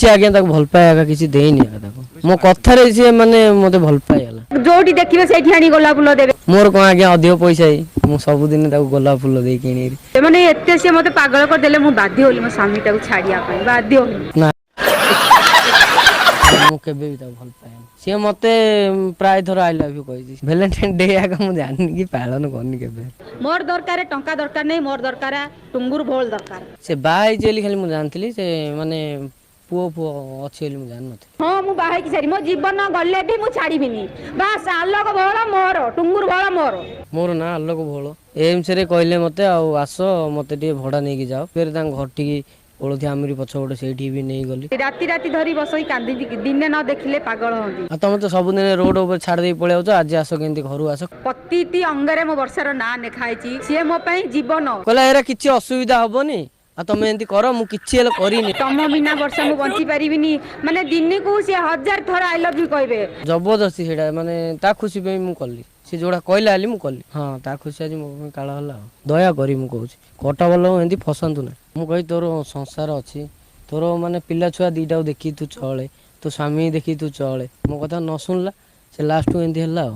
किसी आगे तक भल पाए किसी देनी आगे मो कथारे सी माने मते भल पाइला जोटी देखिबे सेठी आनी गोलाप फूल देबे मोर कोन आगे अधिक पैसा मु सब दिन ताको गोलाप फूल दे किनी माने एते से मते पागल कर देले मु बाध्य होली मो स्वामी ताको छाड़िया पई बाध्य होली ना मु केबे भी ताको भल पाए से मते प्राय थोर आई लव यू कहि वैलेंटाइन डे आगे मु जानि कि पालन करनी केबे मोर दरकार टंका दरकार नहीं मोर दरकार टुंगुर भोल दरकार से बाई जेली खाली मु जानथली से माने पुओ पुओ अछि मु जान नथि हां मु बाहे की सारी मो जीवन गले भी मु छाड़ीबिनी बस आलोक भोल मोर टुंगुर भोल मोर मोर ना आलोक भोल एम्स रे कहले मते आस मते टे भड़ा नै कि जाओ फिर तां घर टिकी ओळथि आमरी पछोड सेठी भी नै गली राती राती धरी बसई कांदी दिने न देखिले पागल होंदी आ तुम तो सब दिन रोड ऊपर छाड़ दे पळे आउछ आज आस केंती घरु आस प्रतिटी अंगरे मो वर्षार ना नेखाइची से मो पई जीवन कहला एरा किछि असुविधा हबनी आ तमे एंती कर मु किछि हेले करिनी तम बिना वर्षा मु बंची परिबिनी माने दिन को से 1000 थर आई लव यू कहबे जबरदस्ती सेटा माने ता खुशी पे मु कल्ली से जोड़ा कहला आली मु कल्ली हां ता खुशी आज मो काळ हला दया करी मु कहूची कोटा बोल एंती फसंतु ना मु कहि तोर संसार अछि तोर माने पिला छुआ दीटा देखि तू चले तो स्वामी देखि तू चले मो कथा न सुनला से लास्ट एंती हला